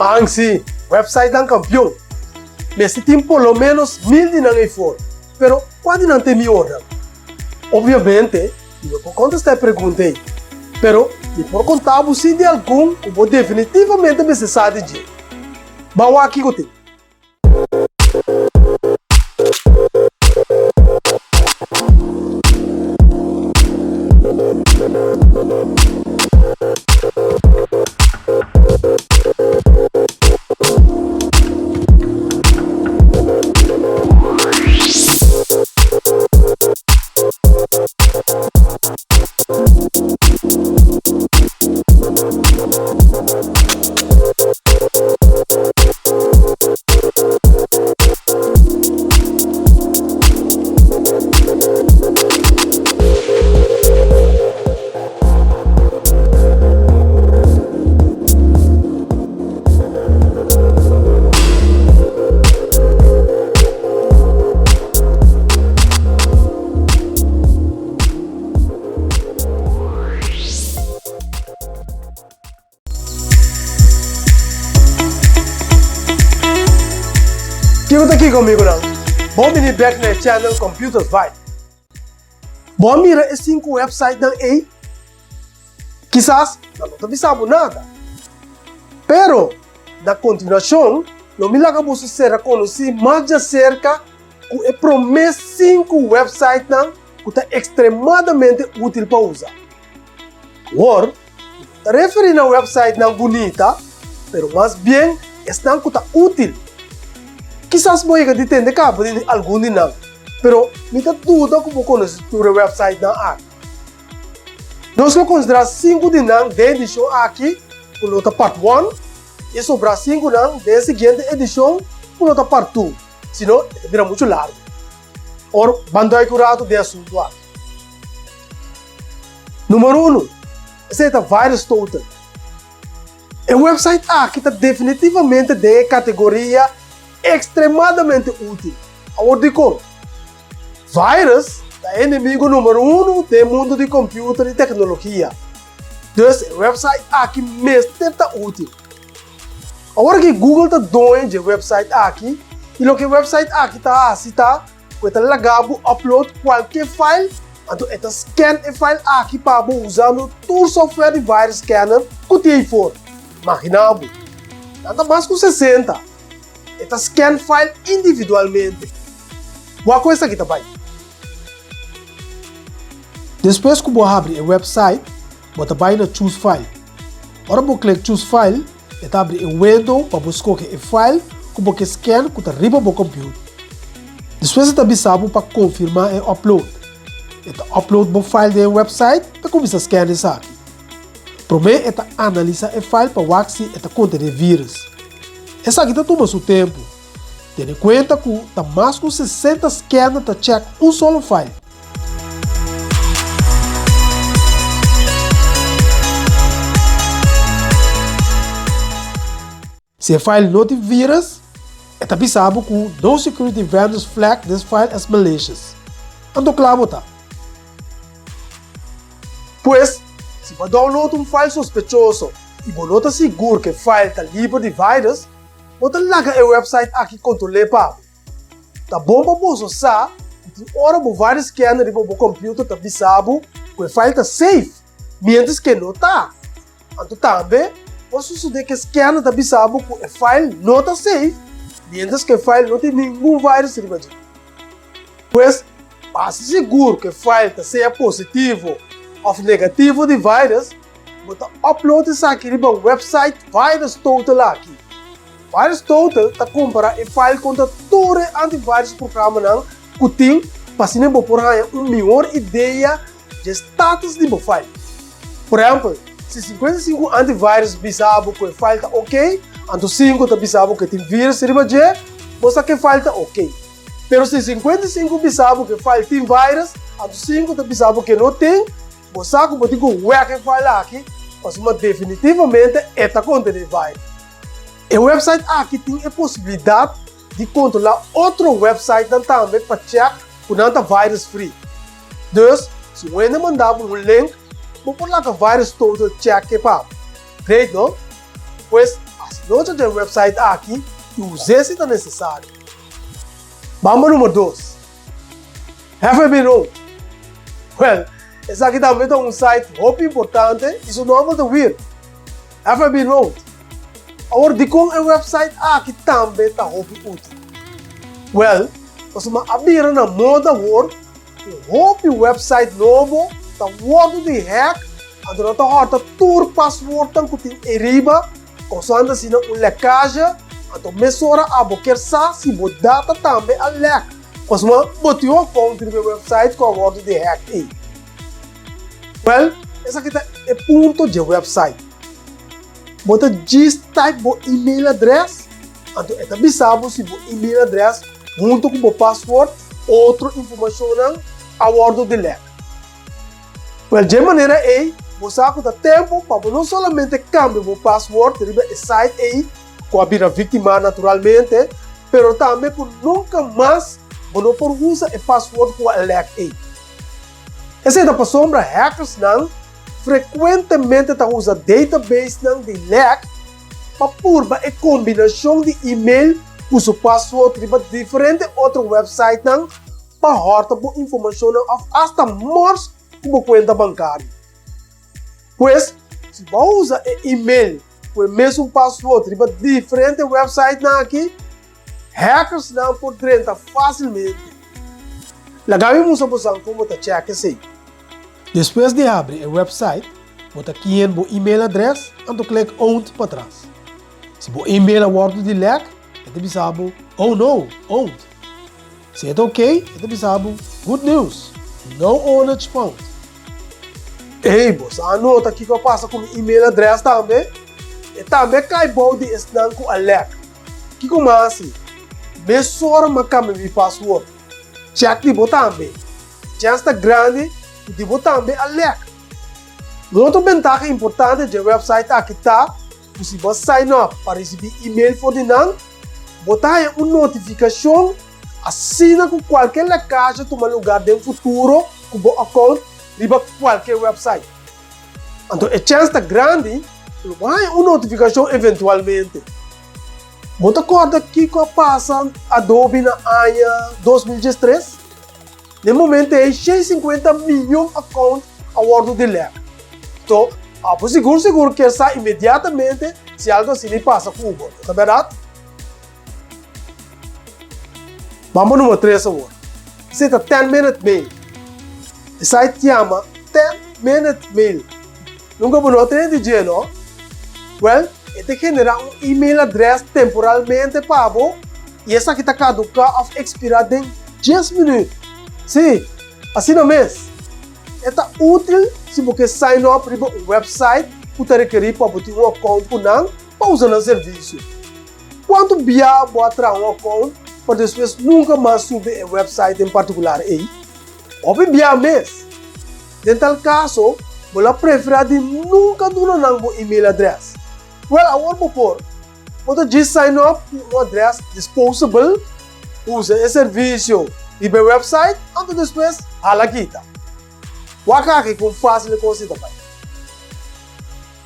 Ang si website ng campeão, mas tem pelo menos 1000 de não for, pero pode não ter melhor. Obviamente, eu vou contestar a pergunta aí, pero e por contar se de algum, eu vou definitivamente precisar de dinheiro. Bawa aqui que tem. Quem está aqui comigo não? Vamos vir back na channel Computers Vai. Vamos mirar esses 5 websites não aí. Quizás não te sabe nada. Pero, na continuação, não me laga você ser conhecer mais de cerca com o primeiro 5 websites não que está extremadamente útil para usar. Agora, não refere a website não bonita, pero mais bem, estão que está útil. Quizás você vai entender que algum de não, pero me dá dúvida como conhecer o website não aqui. Nós vamos considerar 5 de não de edição aqui, por outra parte 1, e sobrar 5 não de seguinte edição, por outra parte 2, senão vira muito largo. Ora, bandai curado de assunto aqui. Número 1, esse é o Virus Total. O website aqui está definitivamente de categoria extremadamente útil. Agora digo, vírus é inimigo número 1 do mundo de computador e tecnologia. Então, o website aqui mesmo está útil. Agora que Google está doendo o website aqui, e o que o website aqui está pode lagabo upload qualquer file, então está scan o file aqui para usando todo o software de virus scanner que tem for. Imaginamos, nada mais que 60. Está scan file individualmente. Boa coisa aqui também. Depois que você abre o website, você vai na Choose File. Agora você clica Choose File, você abre o window para você escolher o file que você scan que está arriba do computador. Depois você também sabe para confirmar o upload. Você upload o file do website para começar a scan isso aqui. Primeiro, você analisa o file para ver se ele contém vírus. Essa aqui toma seu tempo. Tenha em conta que está mais de 60 scanners para check um solo file. Se o file não tem vírus, é também sabe que no security vendors flag this file as malicious. Então, claro, tá. Pois, se você download um file sospechoso e você não está seguro que o file está livre de vírus, você larga o website aqui controle para. Tá bom para você usar, e hora por vários scanners de seu computador também sabe que o file está safe, menos que não está. Então também, você sucede que o scanner também sabe que o file não está safe, menos que o file não tem nenhum vírus dentro. Pois, para ser seguro que o file está seja positivo ou negativo de vírus, você upload isso aqui para o website Virus Total aqui. Virus Total está comparando o file contra todo antivírus programa que tem para se não por uma melhor ideia de status do file. Por exemplo, se 55 antivírus bisabo que o file está ok, então 5 está bisabo que tem vírus riba de, você que o file está ok. Pero se 55 bisabo que o file tem vírus, então 5 está bisabo que não tem, você que pode go work o file aqui, mas definitivamente está contendo vírus. O website aqui tem a possibilidade de controlar outro website também para check por não vírus free. Dus, se você mandar um link, vou pôr lá que vários todos check que papo. Great, não? Pois, assim, não tem website aqui, e usar se é necessário. Vamos número 2. Have you been wrong? Well, esse aqui também é um site muito importante, isso não é muito weird. Have you been wrong? Agora, de como é website aqui também está muito útil. Well, você vai abrir na moda word, um website novo, está word de hack, então não está horta tour password tão que tem eriba, causando assim uma lecagem, então mesora a boquer sa se bo data também a lec, você vai botar o conta do website com a word de hack aí. Well, esse aqui é ponto de website. Bota gist type bo email address, então é também sabe se bo email address junto com o password, outra informação a word de leque. Well, de maneira aí, você dá tempo para não somente cambiar o password do site aí, com a vira vítima naturalmente, mas também por nunca mais você por usar o password com a leque aí. Essa é a sombra hackers não frequentemente usa database não de leque para pôr a combinação de e-mail com o password de diferente outro website não para horta por informação hasta morse como conta bancária. Pois, se você usa e-mail com o mesmo password de diferente website não aqui, hackers não podem entrar facilmente. Lagamos a posição como está check assim. Depois de abrir o website, você aqui o e-mail address e clica owned para trás. Se o e-mail é word de leque, você sabe, oh no, owned. Se é ok, você sabe, good news, no ownage found. Ei, você anota aqui que eu passo com o e-mail address também, e também cai bom de estar com a leque. Que como assim? Mesora uma câmera de password. Check de botar também. Chance grande de botar também a leque. Outra vantagem importante do website aqui está, se você sign up para receber e-mail for the non, botar uma notificação, assina com qualquer lecagem toma lugar no futuro com o account de qualquer website. Então, a chance grande, vai uma notificação eventualmente. Você acorda que passa Adobe na ano 2013? No momento, é 650 milhões de accounts a bordo de leque. Então, seguro que sai imediatamente se algo assim passa com o Google, não é verdade? Vamos número 3 agora. Você está 10-minute mail. O site chama 10-minute mail. Nunca vou notar de não? Well, ele genera e-mail address temporalmente para você e essa aqui está caduca of expirada em 10 minutos. Sim, assim não mesmo. É útil se você sign up para um website que requer para ter um account para usar o serviço. Quanto via você um account para depois nunca mais subir o website em particular aí? Ou via mesmo. Em tal caso, você prefere de nunca doar um e-mail address. Well, agora você diz sign up com um address disposable, usa esse serviço e o website, e depois hala quita. Wakaki com fácil de conseguir também.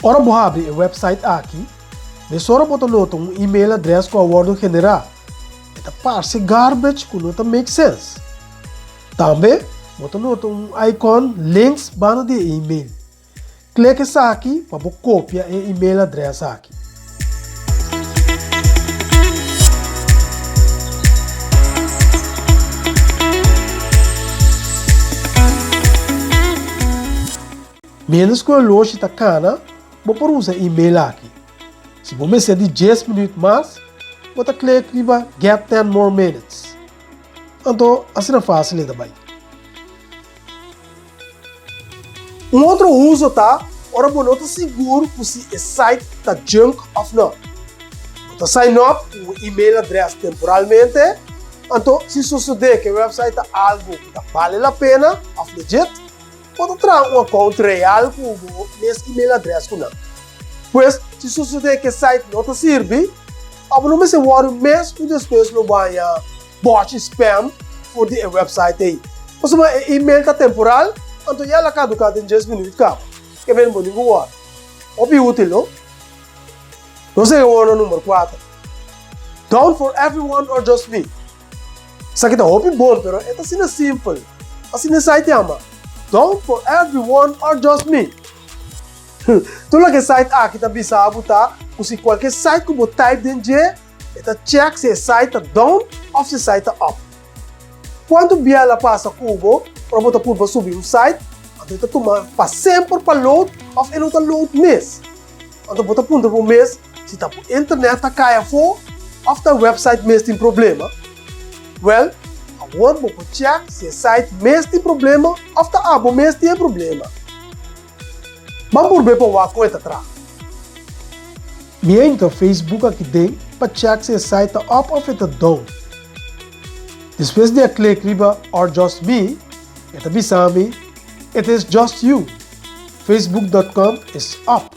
Ora, vou abrir o website aqui, mas ora você nota um e-mail address com a word general. Esta parece garbage que não make sense. Também, você nota um icon links bana de e-mail. Clique aqui para copiar o e-mail address aqui. Menos que o loja está cana, vou por usar e-mail aqui. Se você ser de 10 minutos mais, você clica e vai get 10 more minutes. Então, assim é fácil também. Um outro uso tá, ora você está seguro que o site está junk ou não. Você sign up com o e-mail address temporalmente, então se suceder que o website está algo que vale a pena, ou legit, pode trazer um account real com o mesmo e-mail address com não. Pois, se suceder que o site não te serve, não se worry mesmo que depois não vai bot spam por o website aí. Mas uma email tá temporal, então já ela caducada em 10 minutos cabo. Que vem bonito agora. Obi útil, não? Não sei o número 4. Down for everyone or just me. Isso aqui tá obi bom, pero é assim é simples. Assim é site ama. Down for everyone or just me. Tu lá que site aqui tá bisa abuta, se qualquer site que você type dentro, eta check se site tá down ou se site tá up. Quando via ela passa cubo, para botar por subir um site, então toma para sempre para load ou ele tá load mês. Então botar ponto por mês, se tá por internet tá caia for, ou tá website mês tem problema. Well, agora vou check se site mês tem problema ou tá abo mês tem problema. Vamos por ver para o conta atrás. Me entra Facebook aqui dentro para check se site tá up ou tá down. Depois de clicar riba or just me, eta bisami, it is just you. Facebook.com is up.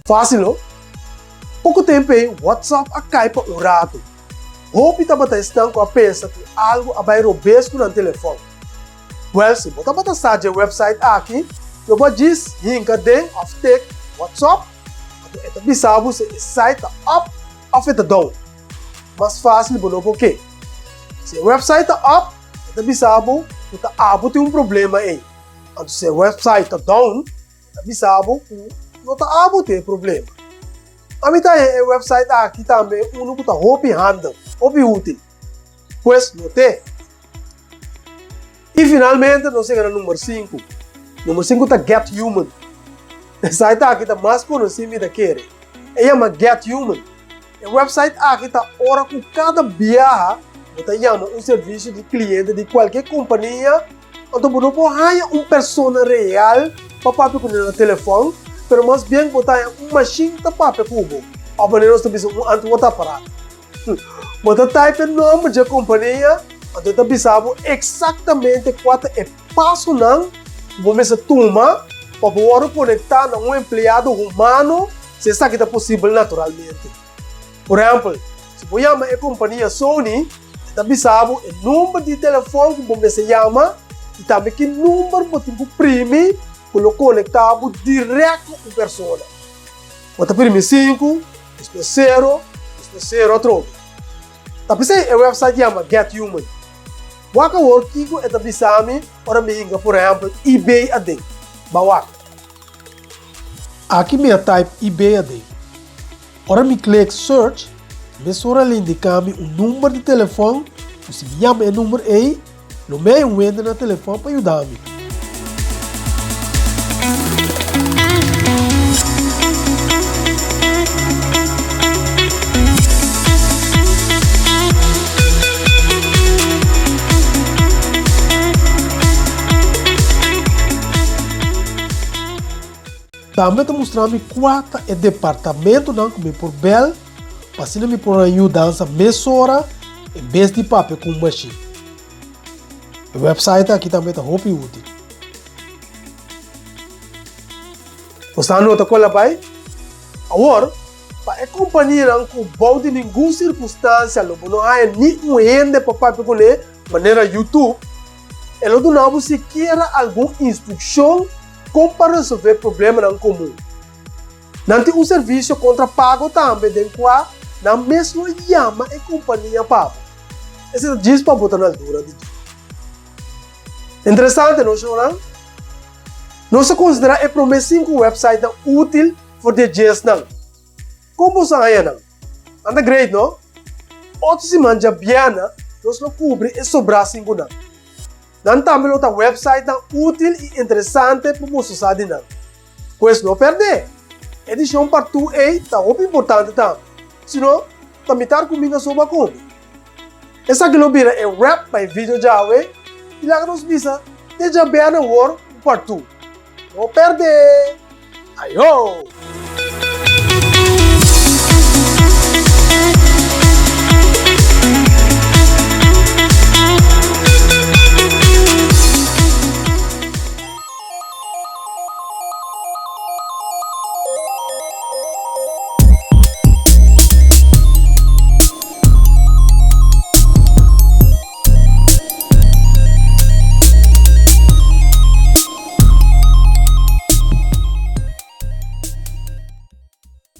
Fácil, não? Pouco tempo aí, WhatsApp a cai para o rato. Hope tá bata estão com a pensa que algo abai robesco no telefone. Well, se bota bata saja website aqui, eu vou dizer, hinga de of take WhatsApp, eta bisabu se site tá up ou tá down. Mais fácil bono porque se o website tá up, eta bisabu, tá abo tem problema aí. Então se o website tá down, eta bisabu, não tá abo tem problema. A mim tá o website aqui também, não tá hobby handle, hobby útil. Pois não tem. E finalmente, nós chegamos no número 5. Número 5 tá Get Human. O site aqui tá mais conhecido daquele. Ele chama Get Human. O website aqui tá hora com cada viagem, você chama serviço de cliente de qualquer companhia. Então, você pode ter uma pessoa real para papel com o telefone, mas mais bem você tem uma machine para papel cubo. Ou você não precisa um aparato. Você type o nome da companhia, você sabe exatamente qual é o passo não você toma para poder conectar com um empregado humano, se isso aqui é possível naturalmente. Por exemplo, se você chama a companhia Sony, você sabe o número de telefone que você chama e também que número você imprime para conectar direto com a pessoa. Você imprime 5, depois 0, depois 0 outro. Tapi o website chama Get Human. Waka work ko eta bisami ora mihinga por exemplo eBay ade. Bawak. Aqui me type eBay ade. Ora me click search, me sora ali indicar-me o número de telefone, se me chama o número aí, no meio vende no telefone para ajudar-me. Também está mostrando qual é o departamento que me por bel, para me por ajudança mesora em vez de papel com machine. O website aqui também está muito útil. Você nota qual é pai? Agora, para a companhia não pode nenhuma circunstância, não há nenhum ende para papel com ele, maneira YouTube, ela não sequer alguma instrução como para resolver problemas não comum. Não tem serviço contra-pago também, de qual não mesmo chama a companhia pago. Esse diz para botar na altura de dia. Interessante, não é? Nós consideramos a promessa 5 website útil para os dias não. Como você aí não? Anda great, não? Outros se manja biana, nós não cobre e sobrar 5 não. Não também outra website útil e interessante para você saber não. Pois não perder. Edição para tu é muito importante também. Senão, também está comigo sobre a comida. Essa globira é wrap para o vídeo de hoje. E lá que nós visa, deixa bem na hora para tu. Não perder. Ayo!